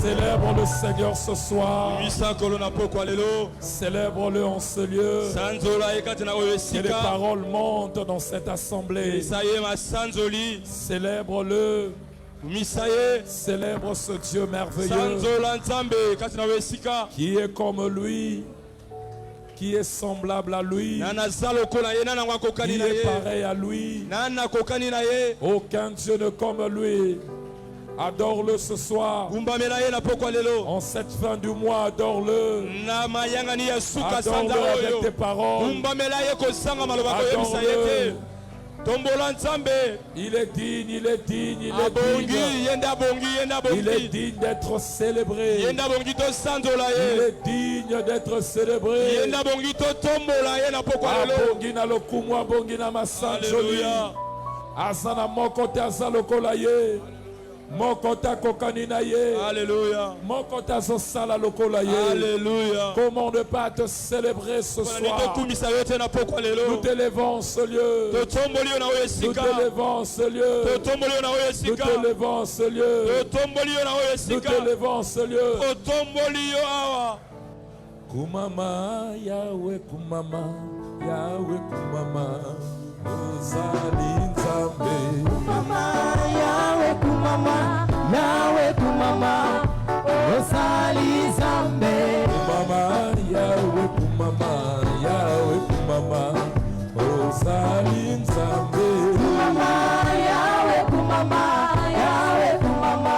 Célèbre le Seigneur ce soir. Célèbre-le en ce lieu. Que les paroles montent dans cette assemblée. Célèbre-le. Célèbre ce Dieu merveilleux qui est comme lui, qui est semblable à lui, qui est pareil à lui. Aucun Dieu ne comme lui. Adore-le ce soir. En cette fin du mois, adore-le. Adore-le avec tes paroles. Adore-le. Il est digne, il est digne, il est digne. Il est digne d'être célébré. Il est digne d'être célébré. Abongina lokumwa, abongina masanjoli. Azana mokote azalokola ye. Mokota kokanina ye. Alléluia. Mokota zosala lokola ye. Alléluia. Comment ne pas te célébrer ce soir? Nous t'élevons ce lieu. Nous t'élevons ce lieu. Nous t'élevons ce lieu. Nous t'élevons ce lieu. Kumama Yahweh, kumama Yahweh, kumama Ozali Nzambe. Kumama Yahweh, kumama Yahweh, kumama Ozali Nzambe. Kumama Yahweh, kumama Yahweh, kumama Ozali Nzambe. Kumama Yahweh, kumama Yahweh, kumama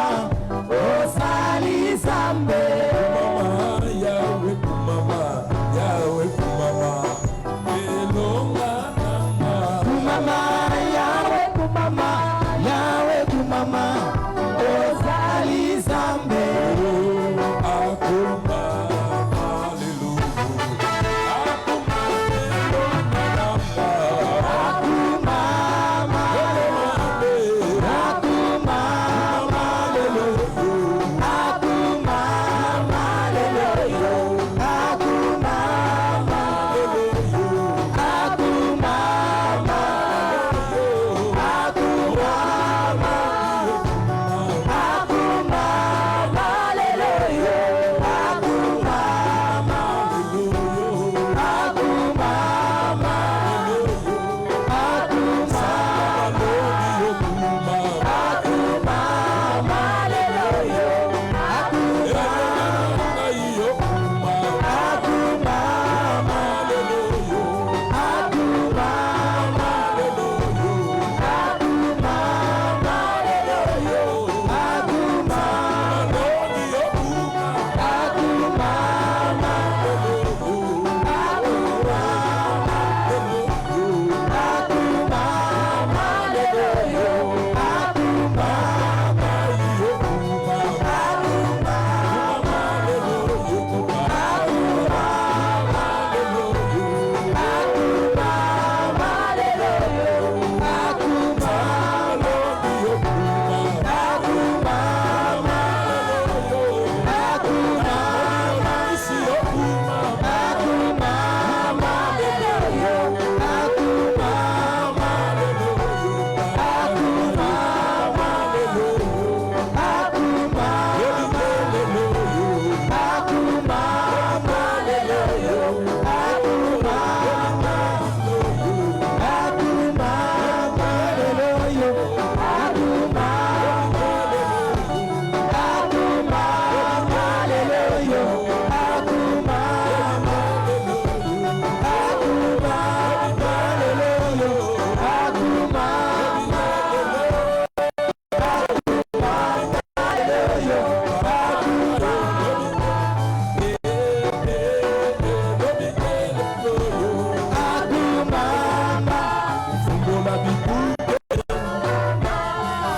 Ozali Nzambe. Kumama Yahweh, kumama Yahweh, kumama Elonga. Kumama Yahweh, kumama Yahweh, kumama Ozali Nzambe. Akuma hallelujah. Akuma elonga. Akuma hallelujah. Akuma hallelujah. Akuma hallelujah. Akuma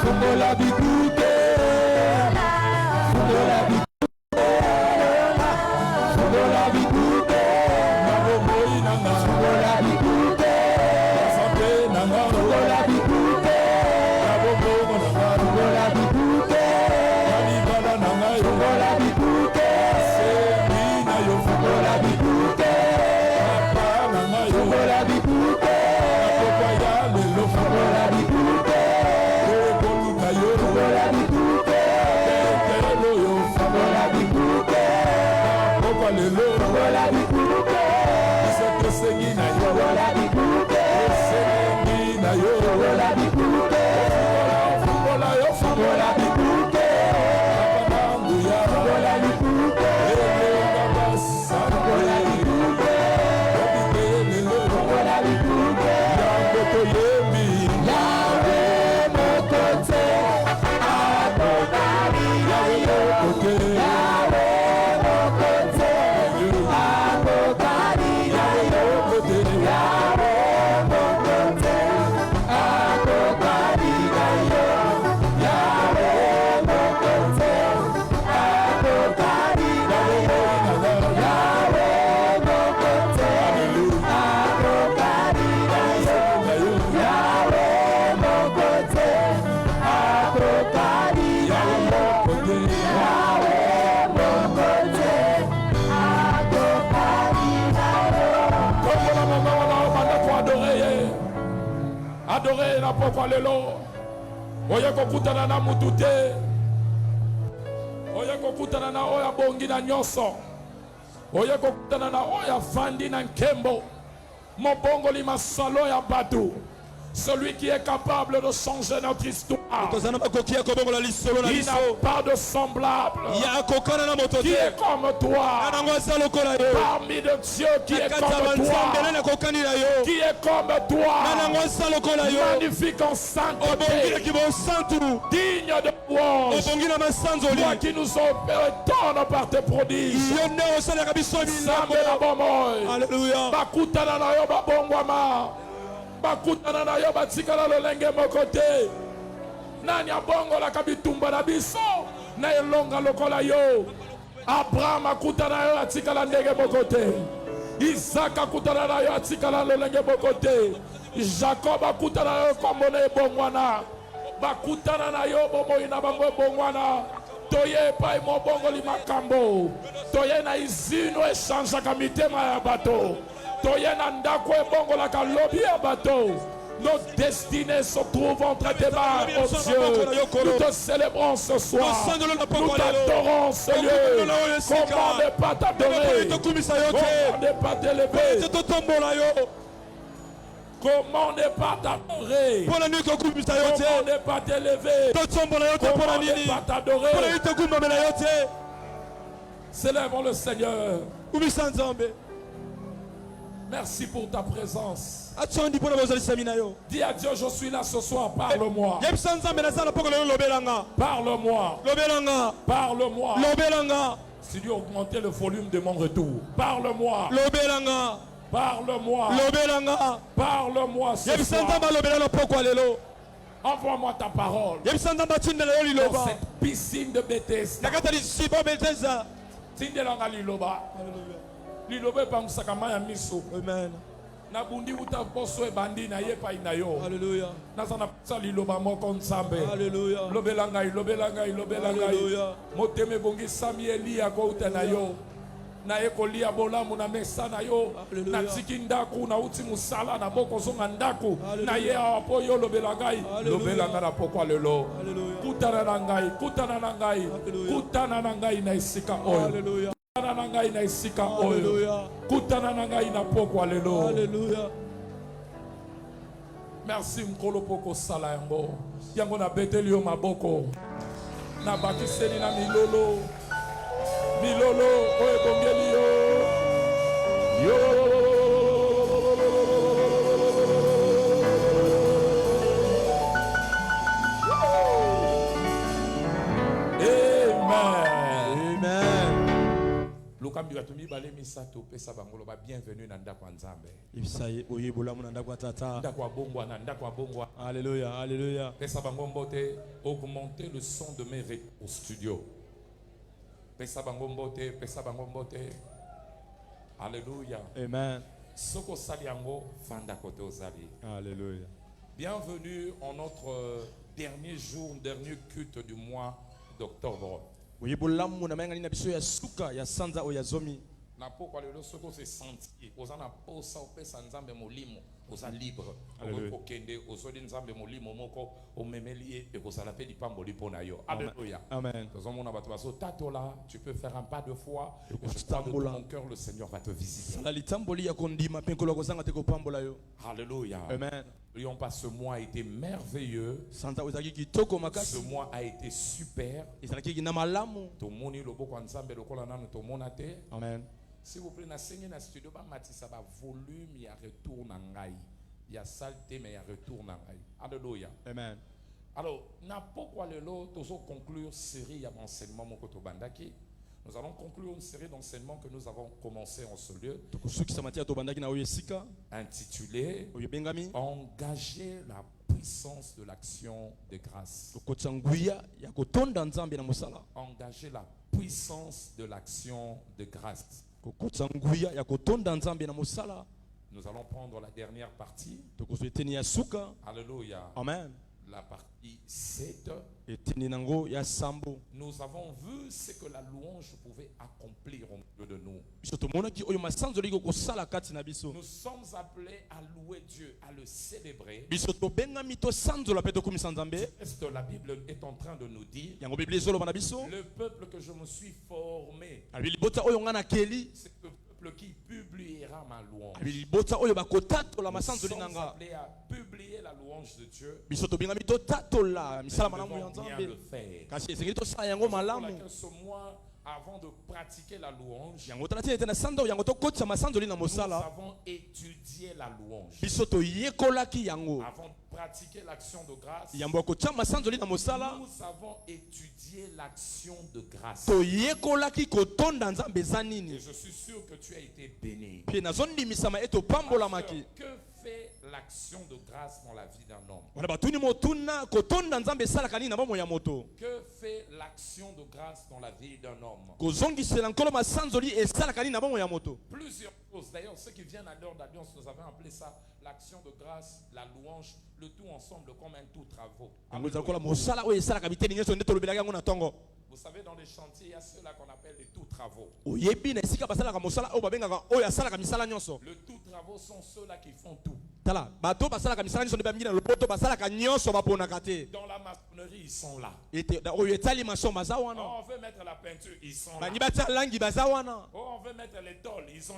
Fungola adoré na pokwa lelo. Oye kokutana na mutute. Oye kokutana na oya bongi na nyoso. Oye kokutana na oya fandi na nkembo. Mobongo li masalo ya batu. Celui qui est capable de changer notre histoire. Il n'a pas de semblable. Qui est comme toi. Parmi de Dieu qui est comme toi. Qui est comme toi. Magnifique en sainteté. Digne de louange. Toi qui nous étonnes par tes prodiges. Alléluia. Bakutana na yo babongwama. Bakutana na yo batikala lolenge mokote. Nani abongo la kabitumba na biso. Na elonga lokola yo. Abraham akutana yo atikala ndenge mokote. Isaac akutana na yo atikala lolenge mokote. Jacob akutana yo kombone bongwana. Bakutana na yo bomo ina bango bongwana. Toye pa mo bongo li makambo. Toye na izino echange kamitema ya bato. Toye na ndako bongo la kalobi ya bato. Nos destinées se trouvent entre tes mains, oh Dieu. Nous te célébrons ce soir. Nous t'adorons, Seigneur. Comment ne pas t'adorer? Comment ne pas t'élever? Comment ne pas t'adorer? Comment ne pas t'élever? Comment ne pas t'adorer? Célébrons le Seigneur. Merci pour ta présence. Dis à Dieu, je suis là ce soir, parle-moi. Parle-moi. Parle-moi. Si Dieu augmentait le volume de mon retour, parle-moi. Parle-moi. Parle-moi ce soir. Envoie-moi ta parole. Dans cette piscine de Bethesda. Tindelanga liloba. Liloba pamusakama ya miso. Amen. Nabundi uta poso e bandi na ye pa inayo. Hallelujah. Nazana psa liloba moko nzambe. Hallelujah. Lobelanga lobelanga. Hallelujah. Moteme bongi Samueli ya ko uta na yo. Na ekolia bolamu na mesa na yo. Na tiki ndaku na uti musala na boko zonga ndaku. Na ye apo yo lobelanga. Lobelanga na pokwa lelo. Kutana na ngai, kutana na ngai. Kutana na ngai na isika oyo. Hallelujah. Kutana na ngai na isika oyo. Kutana na ngai na pokwa lelo. Hallelujah. Merci mkolo poko sala yango. Yango na beteli yo maboko. Na bakiseli na milolo. Milolo oye bongeli yo. Yo. Bienvenue dans ndako nzambe. Alléluia, alléluia. Pesa bango mbote, augmenter le son de mes au studio. Pesa bango mbote. Alléluia. Amen. Soko saliango fanda kote ozali. Alléluia. Bienvenue en notre dernier jour, dernier culte du mois d'octobre. Na pokwa lelo soko se sentir ozana posa opesa nzambe molimo oza libre okokende ozoli nzambe molimo moko omemeli e kozala pe lipambo lipo na yo. Alléluia. Amen. Tozomona bato baso tatola, tu peux faire un pas de foi et je parle de tout mon cœur, le Seigneur va te visiter. Alléluia. Amen. N'oublions pas, ce mois a été merveilleux. Ce mois a été super. Amen. S'il vous plaît, na studio ba matisa ba volume ya retour na ngai. Ya saleté mais ya retour na ngai. Alléluia. Amen. Alors, na pourquoi lelo tozo conclure série ya enseignement moko to bandaki. Nous allons conclure une série d'enseignements que nous avons commencé en ce lieu, intitulé Engager la puissance de l'action de grâce. Engager la puissance de l'action de grâce. Nous allons prendre la dernière partie. Alléluia. Amen. la partie 7, nous avons vu ce que la louange pouvait accomplir au milieu de nous. Nous sommes appelés à louer Dieu, à le célébrer. La Bible est en train de nous dire, le peuple que je me suis formé, c'est le peuple qui publiera ma louange. Nous sommes appelés à publier la louange de Dieu. Nous devons bien le faire. Ce mois, avant de pratiquer la louange, nous avons étudié la louange. Avant de pratiquer l'action de grâce, nous avons étudié l'action de grâce. Et je suis sûr que tu as été béni. Que fait l'action de grâce dans la vie d'un homme? Que fait l'action de grâce dans la vie d'un homme? Plusieurs choses. D'ailleurs, ceux qui viennent à l'heure d'alliance, nous avons appelé ça l'action de grâce, la louange, le tout ensemble comme un tout travaux. Vous savez, dans les chantiers, il y a ceux-là qu'on appelle les tout travaux. Le tout travaux sont ceux-là qui font tout. Dans la maçonnerie, ils sont là. Oh, on veut mettre la peinture, ils sont là. Oh, on veut mettre les tôles, ils sont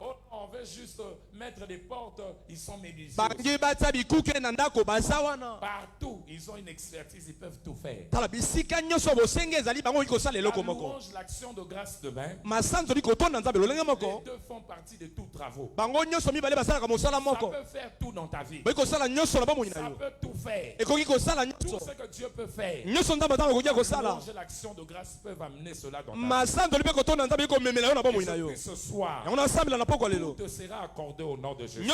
oh, on veut juste mettre des portes, ils sont médisés. Partout, ils ont une expertise, ils peuvent tout faire. La louange, l'action de grâce de même, les deux font partie de tous travaux. Ça peut faire tout dans ta vie. Ça peut tout faire. Tout ce que Dieu peut faire. La louange et l'action de grâce peuvent amener cela dans ta vie. Et ce soir, tout te sera accordé au nom de Jésus.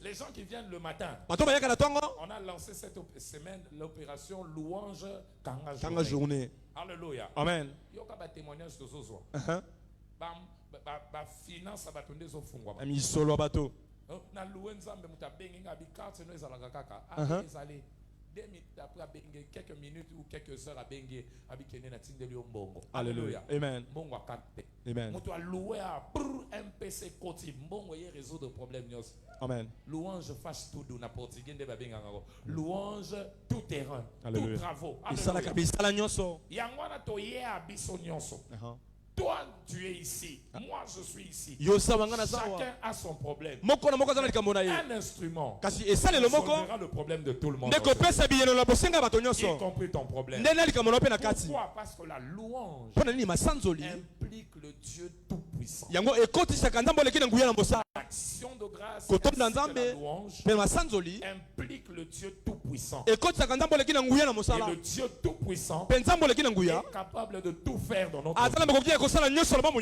Les gens qui viennent le matin, on a lancé cette semaine l'opération louange Kanga journée. Alléluia. Amen. Il y a un témoignage de Zozo. Finance à batonde zo fungwa. Ami solo bato. Na loué nzambe mutabengi ngabi carte no ezalaka kaka. Ezali 2 minutes après quelques minutes ou quelques heures à bengi abikene na tindeli mbongo. Alléluia. Amen. Mbongo akate. Amen. Mutu a loué à MPC koti mbongo ye résoudre problème nyos. Amen. Louange fasse tout na portugais nde babenga ngako. Louange tout terrain, tout travaux. Isala kabisa la nyonso. Yangwana to ye abiso nyonso. Toi, tu es ici. Moi, je suis ici. Chacun a son problème. Un instrument résolvera le problème de tout le monde. Y compris ton problème. Pourquoi? Parce que la louange implique le Dieu tout-puissant. L'action de grâce et la louange implique le Dieu tout-puissant. Et le Dieu tout-puissant est capable de tout faire dans notre vie. Il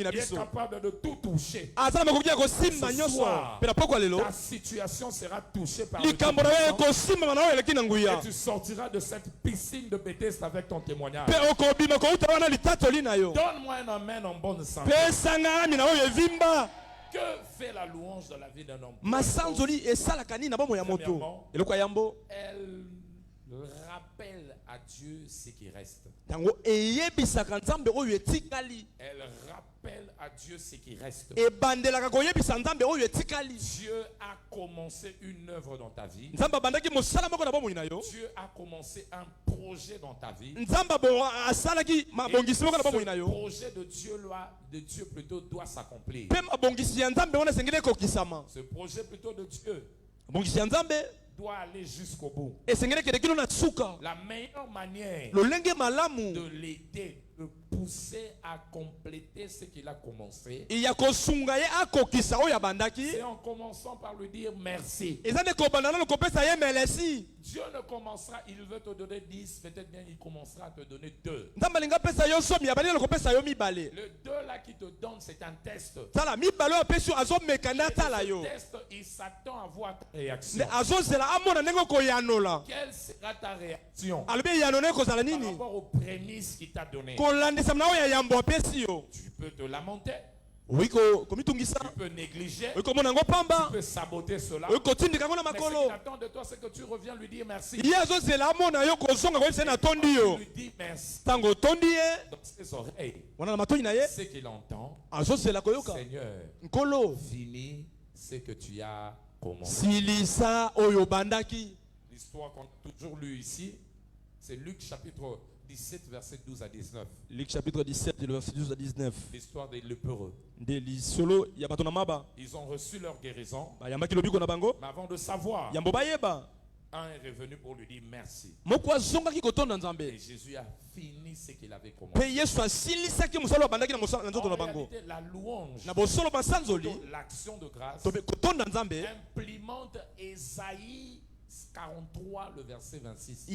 est capable de tout toucher. Ce soir, ta situation sera touchée par le Dieu. Et tu sortiras de cette piscine de Bethesda avec ton témoignage. Donne-moi un amen en bonne santé. Que fait la louange dans la vie d'un homme? Elle rappelle à Dieu ce qui reste. Elle rappelle à Dieu ce qui reste. Dieu a commencé une œuvre dans ta vie. Dieu a commencé un projet dans ta vie. Et ce projet de Dieu plutôt doit s'accomplir. Ce projet plutôt de Dieu doit aller jusqu'au bout. La meilleure manière de l'aider, de pousser à compléter ce qu'il a commencé, c'est en commençant par lui dire merci. Dieu ne commencera, il veut te donner 10, peut-être bien il commencera à te donner 2. Le 2 là qui te donne, c'est un test. Ce test, il s'attend à voir ta réaction. Quelle sera ta réaction par rapport aux prémices qu'il t'a données? Tu peux te lamenter. Oui, Tu peux négliger. Tu peux saboter cela. Mais ce qu'il attend de toi, c'est que tu reviens lui dire merci. Tu lui dis merci. Dans ses oreilles, ce qu'il entend, Seigneur, finis ce que tu as commencé. L'histoire qu'on a toujours lue ici, c'est Luc chapitre 17, verset 12 à 19. Luc chapitre 17, verset 12 à 19. L'histoire des lépreux. Ils ont reçu leur guérison. Mais avant de savoir, un est revenu pour lui dire merci. Et Jésus a fini ce qu'il avait commencé. En réalité, la louange, l'action de grâce, implémente Ésaïe 43, le verset 26.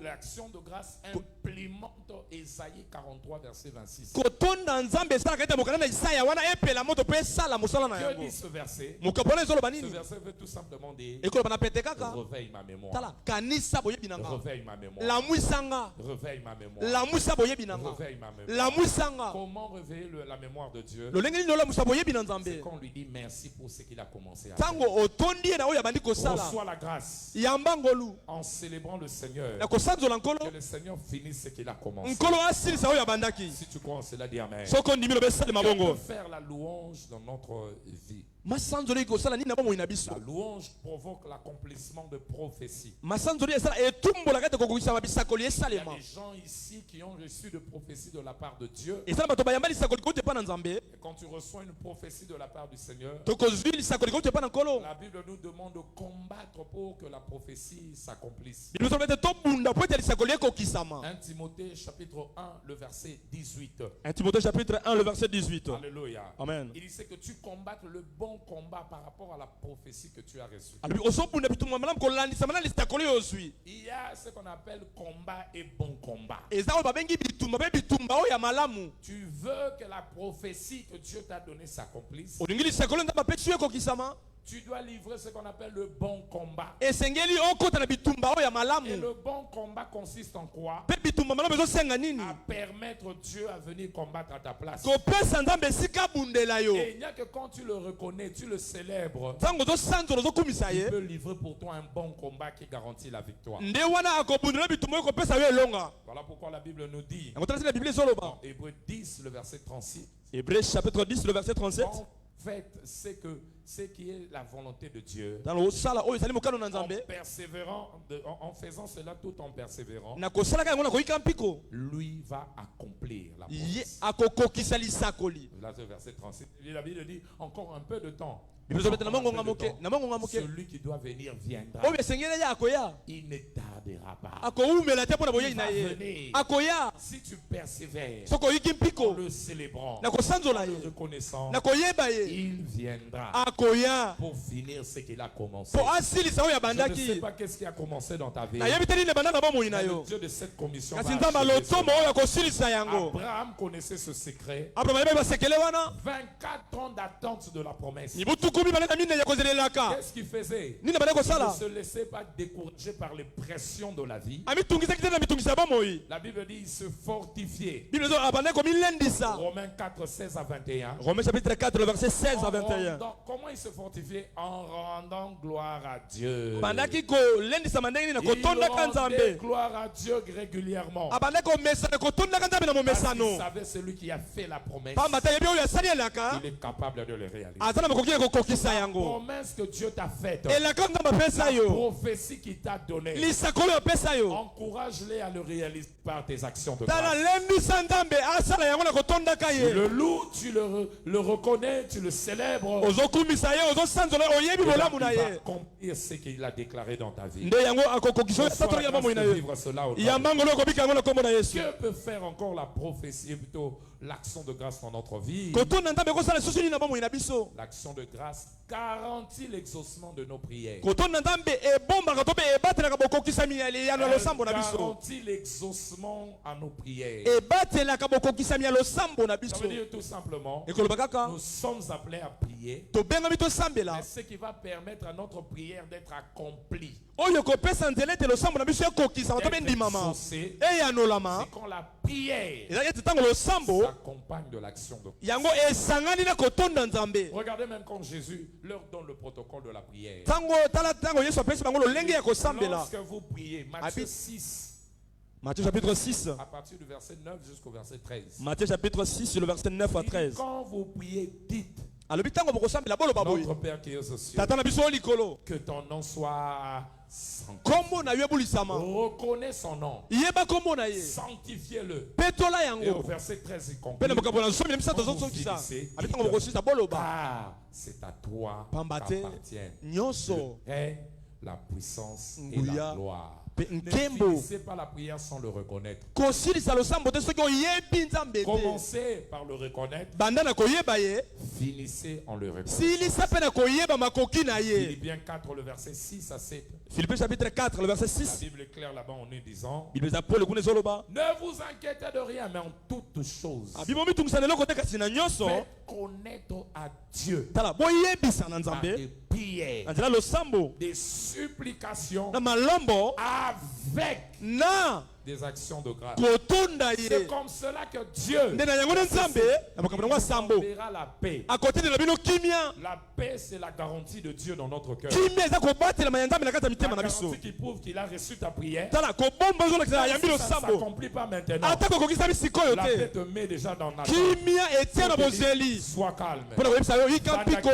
L'action de grâce implémente Ésaïe 43, verset 26. Que dit ce verset? Ce verset veut tout simplement dire: réveille ma mémoire. Réveille ma mémoire. Réveille ma mémoire. Réveille ma mémoire. Comment réveiller la mémoire de Dieu? C'est qu'on lui dit merci pour ce qu'il a commencé à faire. Reçois la grâce en célébrant le Seigneur. Que le Seigneur finisse ce qu'il a commencé. Si tu crois en cela, dis amen. On peut faire la louange dans notre vie. La louange provoque l'accomplissement de prophéties. Il y a des gens ici qui ont reçu de prophéties de la part de Dieu. Et quand tu reçois une prophétie de la part du Seigneur, la Bible nous demande de combattre pour que la prophétie s'accomplisse. 1 Timothée chapitre 1, le verset 18. 1 Timothée chapitre 1, le verset 18. Alléluia. Amen. Il dit que tu combattes le bon combat par rapport à la prophétie que tu as reçue. Il y a ce qu'on appelle combat et bon combat. Tu veux que la prophétie que Dieu t'a donnée s'accomplisse. Tu dois livrer ce qu'on appelle le bon combat. Et le bon combat consiste en quoi? À permettre Dieu à venir combattre à ta place. Et il n'y a que quand tu le reconnais, tu le célèbres, il peut livrer pour toi un bon combat qui garantit la victoire. Voilà pourquoi la Bible nous dit dans Hébreux 10, le verset 36. Hébreux chapitre 10, le verset 37. En fait, c'est que ce qui est la volonté de Dieu, en faisant cela tout en persévérant, lui va accomplir la promesse. Là, ce verset 36, la Bible dit encore un peu de temps. Celui qui doit venir viendra. Il ne tardera pas. Il va venir. Si tu persévères en le célébrant, en le reconnaissant, il viendra pour finir ce qu'il a commencé. Je ne sais pas qu'est-ce qui a commencé dans ta vie. Le Dieu de cette commission va achever. Abraham connaissait ce secret. 24 ans d'attente de la promesse. Qu'est-ce qu'il faisait? Il ne se laissait pas décourager par les pressions de la vie. La Bible dit il se fortifiait. Romains 4, 16 à 21. Romains chapitre 4, le verset 16 à 21. Comment il se fortifiait? En rendant gloire à Dieu. Il rendait gloire à Dieu régulièrement. Parce qu'il savait celui qui a fait la promesse, il est capable de le réaliser. La promesse que Dieu t'a faite, la prophétie qu'il t'a donnée, encourage-les à le réaliser par tes actions de grâce. Tu le loues, tu le reconnais, tu le célèbres. Il va accomplir ce qu'il a déclaré dans ta vie. Que peut faire encore la prophétie, plutôt l'action de grâce dans notre vie? L'action de grâce garantit l'exaucement de nos prières. Garantit l'exaucement à nos prières. Ça veut dire tout simplement, nous sommes appelés à prier prier, tobengami mais tosambela ce qui va permettre à notre prière d'être accomplie, oyo kopesa nzela ete losambo na biso ekokisama to d'être bendimama exaucée, eyanolama c'est quand la prière ezalaki ete ntango losambo s'accompagne de l'action de prière. yango esangani na kotonda nzambe. Regardez même quand Jésus leur donne le protocole de la prière. Tala ntango yesu apesi bango lolenge ya kosambela. Lorsque vous priez, Matthieu 6, Matthieu chapitre 6. à partir du verset 9 jusqu'au verset 13. Matthieu chapitre 6, le verset 9 à Il dit, 13. quand vous priez, dites, alobi ntango bokosambela boloba boye notre Père qui est aux cieux, tata na biso likolo que ton nom soit sanctifié. kombo na yo ebulisama Reconnais son nom, yeba kombo na ye sanctifiez-le. mpe tola Et au yango verset 13, il mpe conclut, na makambo na nsomi na misato azosokisa abi ntango bokosisa boloba car c'est à toi pamba te qu'appartiennent nyonso le règne, la puissance et Nguya. la gloire. mpe Ne nkembo finissez pas la prière sans le reconnaître. kosilisa losambo te soki oyebi nzambe te Commencez par le reconnaître, banda na koyeba ye finissez en le reconnaissant. silisa mpe na koyeba makoki na ye. Philippiens 4, le verset 6 à 7. Philippiens chapitre 4 le verset La 6 Bible est claire là-bas, on est disant, bible eza pole kuna ezoloba ne vous inquiétez de rien, mais en toutes choses, bimo mitungisa leloko te kasi na nyonso faites connaître à Dieu tala boyebisa na par nzambe des prières, na nzela losambo des supplications, na malombo avec na des actions de grâce. kotonda C'est ye comme cela que Dieu nde na yango na nzambe na makambo nango asambo enverra la paix. akotendela bino kimia. La paix, c'est la garantie de Dieu dans notre cœur. Kimia eza kobatelema ya nzambe na kati ya La mitema na biso. garantie qui prouve qu'il a reçu ta prière. Tala kobomba ozolakisa yambi Si ça ne losambo s'accomplit pas maintenant, ata kokokisa bisikoyo la paix te te met déjà dans la kimia etia na bozeli Sois calme. mpona koyebisa yo yika mpiko.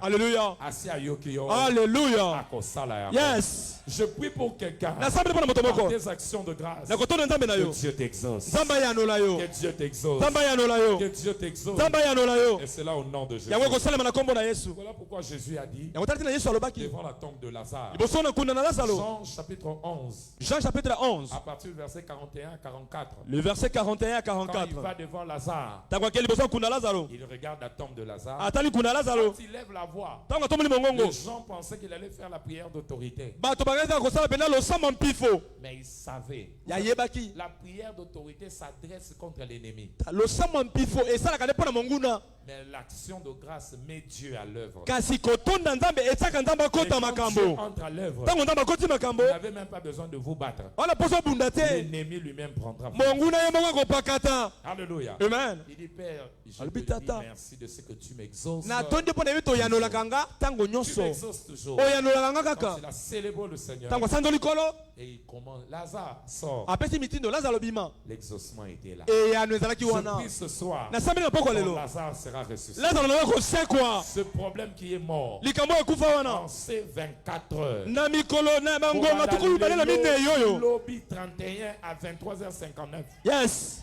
Alleluya, Assis à Yokio. alleluya, Akosala ya. yes. Je prie pour quelqu'un. nasambeli mpona moto Par moko des actions de grâce. na kotonda nzambe na Que yo Dieu t'exauce. nzambe ayanola yo Que Dieu t'exauce. nzambe ayanola yo Que Dieu t'exauce. nzambe ayanola yo Et c'est là au nom de Jésus. yango ekosalema na nkombo na yesu. Voilà pourquoi Jésus a dit yango tala tina yesu alobaki devant la tombe de Lazare. liboso na nkunda na lazaro. Jean chapitre 11, Jean chapitre 11 à partir du verset 41 à 44. le verset 41 à Quand il 44 va devant Lazare, ntango akeli liboso ya nkunda ya lazaro il regarde la tombe de Lazare. atali nkunda ya lazaro Quand il lève la voix, ntango atomboli mongongo les gens pensaient qu'il allait faire la prière d'autorité. bato bakazaka kosala mpenza losambo mpifo Mais il savait. yayebaki La prière d'autorité s'adresse contre l'ennemi. losambo mpifo esalaka nde mpo na monguna Mais l'action de grâce met Dieu à l'œuvre. kasi kotonda nzambe etiaka nzambe Et akota quand Dieu makambo entre à l'œuvre, ntango nzambe akoti makambo vous n'avez même pas besoin de vous battre. wana mposo obunda te L'ennemi lui-même prendra. monguna ye moko akopakata. Alléluia. Amen. Il dit, Père, je te Albi dis tata. merci de ce que tu m'exauces. natondi mpo na yebi toyanolaka nga ntango Tu nyonso m'exauces toujours. oyanolaka nga Quand kaka il a célébré le Seigneur, ntango asanzo likolo et il commande, Lazare, sort. apesi mitindo lazaro bima L'exaucement était là. eyano ezalaki Je wana prie ce soir, nasambeli na poko quand lelo Lazare sera ressuscité. lazaro nanga kosekwa Ce problème qui est mort, likambo ekufa wana en ces 24 heures, na mikolo na bangonga tuku mibale na minei oyo lobby 31 à 23h59. yes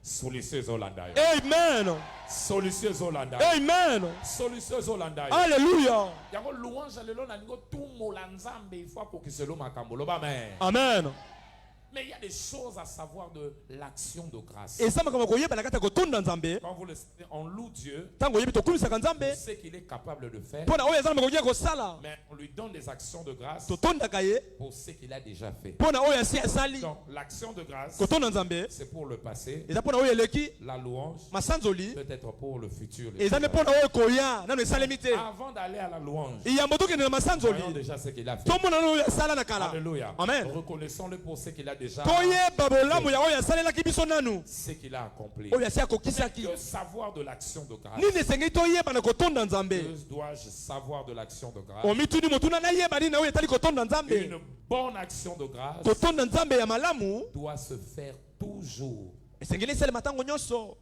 Solution Zolanda. amen Solution Zolanda. amen Solution Zolanda. alleluya Yango louange lelo na ningo tout molanzambe il faut pour que se lo makambo lo ba mais. amen. Mais il y a des choses à savoir de l'action de grâce. eza makambo koyeba na kati ya kotonda nzambe Quand vous le savez, on loue Dieu, ntango oyebi tokumisaka on nzambe sait qu'il est capable de faire, mpo na oyo eza na makoki ya kosala mais on lui donne des actions de grâce totondaka ye pour ce qu'il a déjà fait. mpo na oyo asi asali. Donc l'action de grâce, kotonda nzambe c'est pour le passé, eza mpo na oyo eleki la louange masanzoli peut-être pour le futur. eza nde mpo na oyo ekoya nano esalemi te. Avant d'aller à la louange, yambo tokende na voyons masanzoli déjà ce qu'il a fait. tomona na oyo asala na kala. Alléluia. Amen. Reconnaissons-le pour ce qu'il a déjà toyeba bolamu ya oyo asalelaki biso nanu ce qu'il a accompli. oyo asi akokisaki. Que savoir de l'action de grâce. nini esengeli toyeba na kotonda nzambe. Que dois-je savoir de l'action de grâce? omituni motuna nayeba nini na oyo etali kotonda nzambe. Une bonne action de grâce kotonda nzambe ya malamu doit se faire toujours esengeli esalema ntango nyonso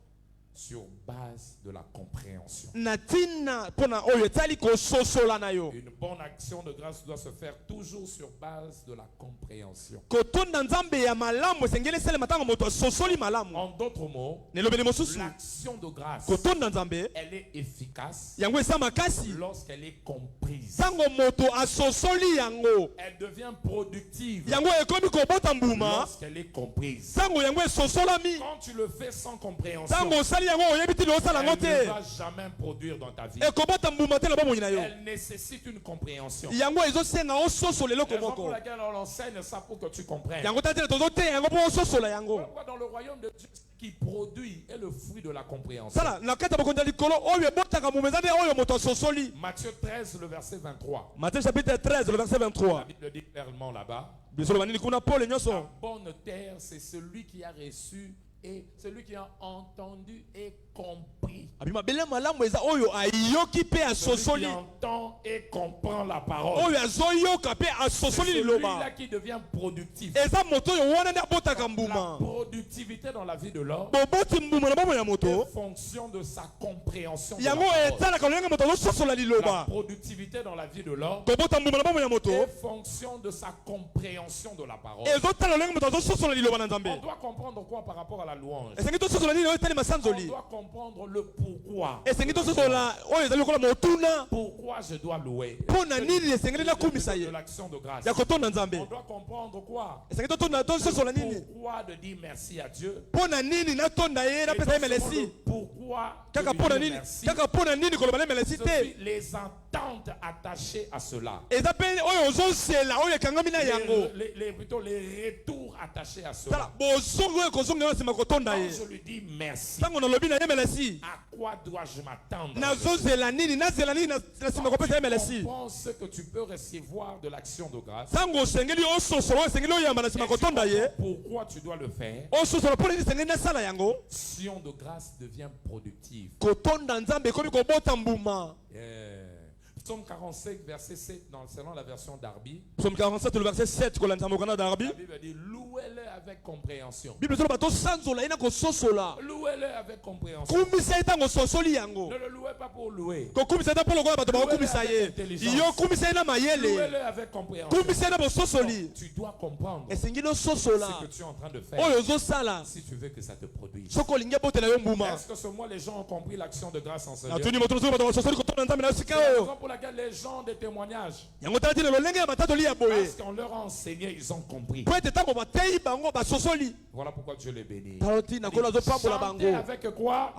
sur base de la compréhension. na ntina mpo na oyo etali kososola na yo. Une bonne action de grâce doit se faire toujours sur base de la compréhension. kotonda nzambe ya malamu esengeli esalema ntango moto asosoli malamu. En d'autres mots, nelobeli mosusu l'action de grâce, kotonda nzambe elle est efficace yango eza makasi lorsqu'elle est comprise. ntango moto asosoli yango. Elle devient productive yango ekomi kobota mbuma lorsqu'elle est comprise. ntango yango esosolami. Quand tu le fais sans compréhension, ntango osali ne va jamais produire dans ta vie. Elle nécessite une compréhension. La raison pour laquelle on l'enseigne, ça pour que tu comprennes. Pourquoi dans le royaume de Dieu, ce qui produit est le fruit de la compréhension. Matthieu 13, le verset 23. Matthieu chapitre 13, le verset 23. La Bible dit clairement là-bas. La bonne terre, c'est celui qui a reçu et celui qui a entendu et compris. Celui qui entend et comprend la parole. C'est celui-là qui devient productif. La productivité dans la vie de l'homme est fonction de sa compréhension de la parole. La productivité dans la vie de l'homme est fonction de sa compréhension de la parole. On doit comprendre quoi par rapport à la louange? On doit comprendre le pourquoi. Pourquoi je dois louer? De l'action de grâce. On doit comprendre quoi? Pourquoi de dire merci à Dieu? Pourquoi de dire merci? Les attentes attachées à cela. Plutôt les retours attachés à cela. Quand je lui dis merci, à quoi dois-je m'attendre? Tu comprends ce que tu peux recevoir de l'action de grâce. Pourquoi tu dois le faire? L'action de grâce devient productive. Psaume 45, verset 7, selon la version Darby. Psaume 47, le verset 7, la Bible dit louez-le avec compréhension. Louez-le avec compréhension. Ne le louez pas pour louer. Louez-le avec intelligence. Louez-le avec compréhension. Tu dois comprendre ce que tu es en train de faire si tu veux que ça te produise. Est-ce que ce mois les gens ont compris l'action de grâce en ce lieu? Pour laquelle les gens des témoignages, parce qu'on leur a enseigné, ils ont compris. Voilà pourquoi Dieu les bénit. Chanter avec quoi?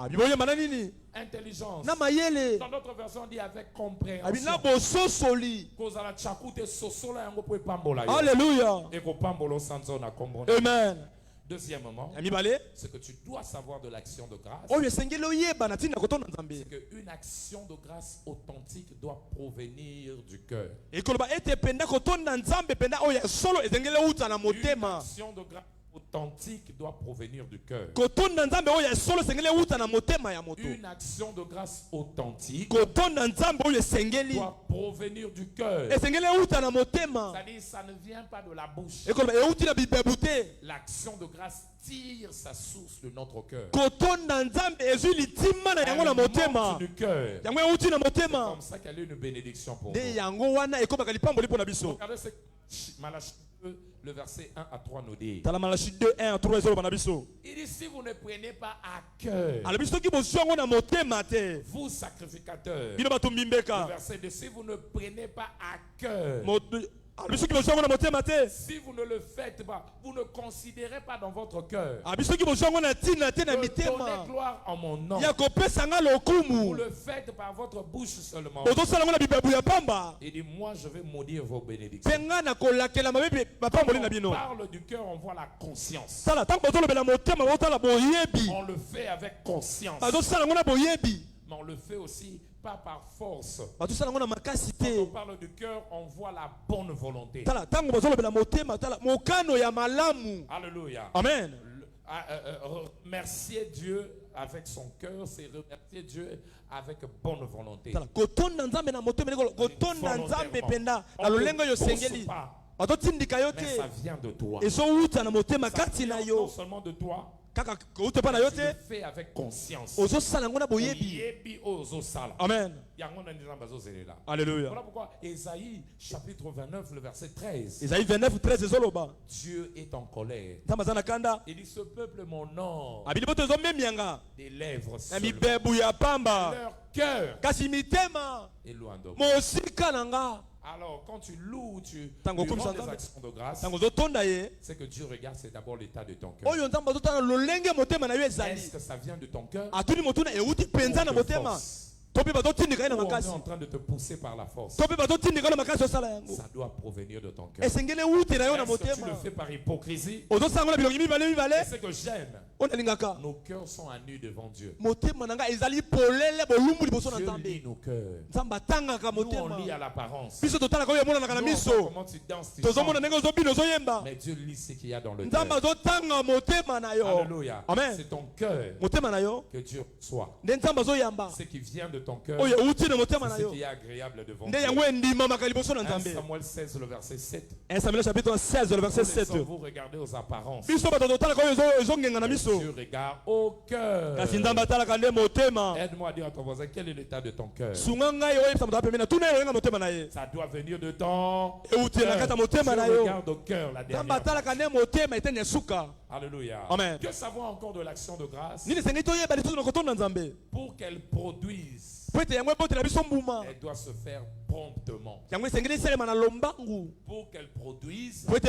Intelligence. Dans d'autres versions, on dit avec compréhension. Alléluia. Amen. Deuxièmement, ce que tu dois savoir de l'action de grâce, c'est qu'une action de grâce authentique doit provenir du cœur. Une action de grâce authentique doit provenir du cœur. Une action de grâce authentique doit provenir du cœur. C'est-à-dire ça ne vient pas de la bouche. L'action de grâce tire sa source de notre cœur. Elle monte du cœur. C'est comme ça qu'elle est une bénédiction pour nous. Regardez ce que Malachie 2, le verset 1 à 3 nous dit. Il dit si vous ne prenez pas à cœur, vous sacrificateurs, le verset 2, si vous ne prenez pas à cœur, si vous ne le faites pas, vous ne considérez pas dans votre cœur de donner gloire en mon nom, vous le faites par votre bouche seulement. Il dit moi je vais maudire vos bénédictions. Quand on parle du cœur, on voit la conscience. On le fait avec conscience, mais on le fait aussi pas par force. Quand on parle du cœur, on voit la bonne volonté. Alléluia. Amen. Remercier Dieu avec son cœur, c'est remercier Dieu avec bonne volonté. On ne mais ça vient de toi. Non seulement de toi, tu le fais avec conscience. Amen. Alléluia. Voilà pourquoi Ésaïe chapitre 29 le verset 13. Ésaïe 29 13 Dieu est en colère. Il dit ce peuple m'honore des lèvres seulement. Leur cœur est loin de moi. Alors, quand tu loues, tu Tango lui comme rends ça, des actions de grâce, c'est que Dieu regarde, c'est d'abord l'état de ton cœur. Est-ce que ça vient de ton cœur? Ou de force? Ou on est en train de te pousser par la force. Ça doit provenir de ton cœur. Est-ce que tu le fais par hypocrisie? C'est que j'aime. Nos cœurs sont à nu devant Dieu. Dieu lit nos cœurs. Nous on lit à l'apparence. Nous on voit comment tu danses, tu chantes. Mais Dieu lit ce qu'il y a dans le cœur. Alléluia. C'est ton cœur que Dieu reçoit. Ce qui vient de ton cœur, c'est ce qui est agréable devant Dieu. 1 Samuel 16, le verset 7. 1 Samuel chapitre 16, le verset 7. Vous regardez aux apparences. Dieu regarde au cœur. Aide-moi à dire à ton voisin, quel est l'état de ton cœur? Ça doit venir de ton cœur. Dieu regarde au cœur la dernière fois. Alléluia. Amen. Que savoir encore de l'action de grâce? Pour qu'elle produise, elle doit se faire promptement. Pour qu'elle produise, elle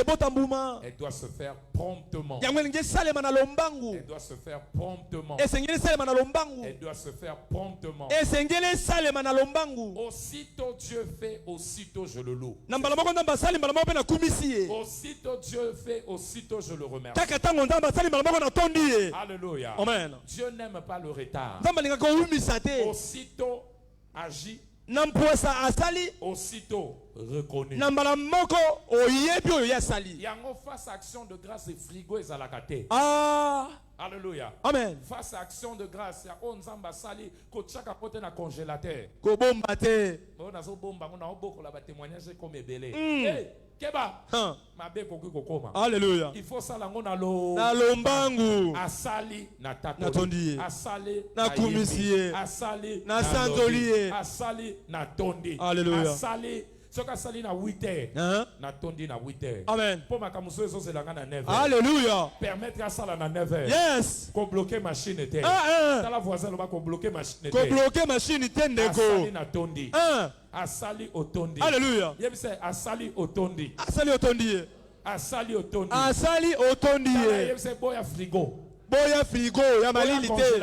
doit se faire promptement. Elle doit se faire promptement. Elle doit se faire promptement. Aussitôt Dieu fait, aussitôt je le loue. Aussitôt Dieu fait, aussitôt je le remercie. Alléluia. Amen. Dieu n'aime pas le retard. Aussitôt agit, aussitôt reconnu. Il y a une face à action de grâce et frigo et alakate. Alléluia. Amen. Face à action de grâce, il y a on zamba sali ko chaka pote na congélateur. On a zo bomba on a beaucoup la témoignage comme belé. Hey, keba. Mabe koku kokoma. Alléluia. Il faut ça la ngona lo. Na lombangu. Asali na Na tondi. Asali na kumisiye. Asali na santoliye. Asali na tondi. Alléluia. Asali soka sali na 8h. Na tondi na 8h. Amen. Pour ma kamuso ezo zelanga na 9h. Alléluia. Permettre à ça là na 9h. Yes. Ko bloquer machine était. Dans la voisin là ko bloquer machine était. Ko bloquer machine était ndeko. Asali na tondi. Asali otondi. Alléluia. Yem c'est asali otondi. Asali otondi. Asali otondi. Asali otondi. Yem c'est boya frigo. Boya frigo ya malili te.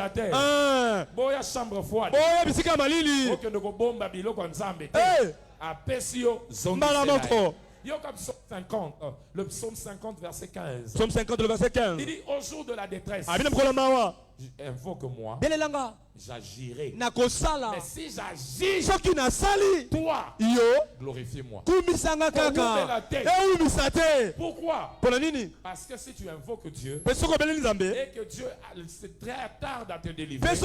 Boya chambre froide. Boya bisika malili. OK ndoko bomba biloko nzambe te. A pesio zongi. Yoka psaume 50, le psaume 50 verset 15. Psaume 50 le verset 15. Il dit au jour de la détresse. Invoque-moi. J'agirai. Mais si j'agis, toi, glorifie-moi. Pourquoi? Parce que si tu invoques Dieu et que Dieu c'est très tard à te délivrer,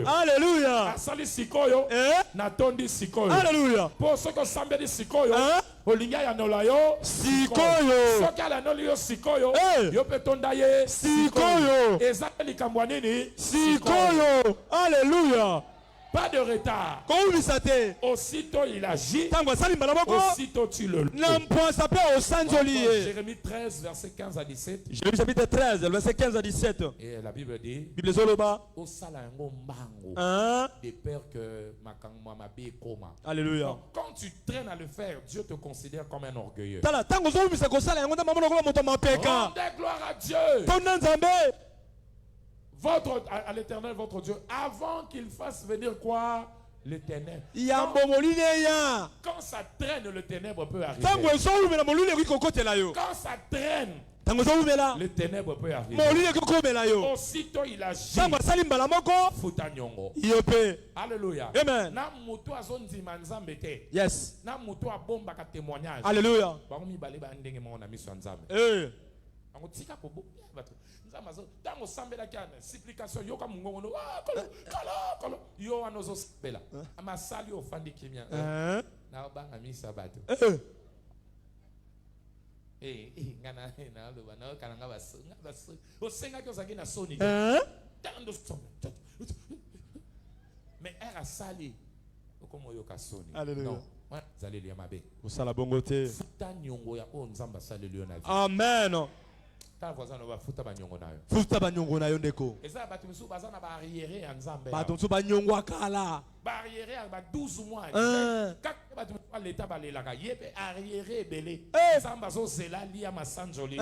Alléluia. Asali sikoyo natondi sikoyo. Alléluia. Po soko sambeli sikoyo olinga ya nolayo sikoyo. Soka la nolio sikoyo yo petonda ye sikoyo. Ezali likambo nini sikoyo. Alléluia. Pas de retard. Aussitôt il agit. Aussitôt tu le loues. Jérémie 13, verset 15 à 17. Jérémie chapitre 13, verset 15 à 17. Et la Bible dit de peur que ma bé coma. Alléluia. Donc, quand tu traînes à le faire, Dieu te considère comme un orgueilleux. Rendez gloire à Dieu. À l'Éternel, votre Dieu, avant qu'il fasse venir quoi? Les ténèbres. Quand ça traîne, le ténèbre peut arriver. Quand ça traîne, le ténèbre peut arriver. Aussitôt il agit. Alléluia. Amen. Yes. Alléluia. Tango sambela kana supplication yoka mungongo yo anozo spela amasali ofandi kimia na banga misa bato ngana na lo bana kana ngabaso osenga ko zaki na soni tando mais era sali okomo yoka soni non Vous allez lire ma bé. Osala bongo te. Futa nyongo ya o nzamba sale liyo na vie. Amen. Ta voisin no ba futa ba nyongo na yo. Futa banyongo na yo ndeko. Eza ba tumusu baza na ba arrière ya nzambe. Bato msu banyongo akala. Ba arrière ya ba 12 mois. Kak ba tumusu l'état ba lelaka yebe arrière belé. Nzamba zo zela liya masanjoli.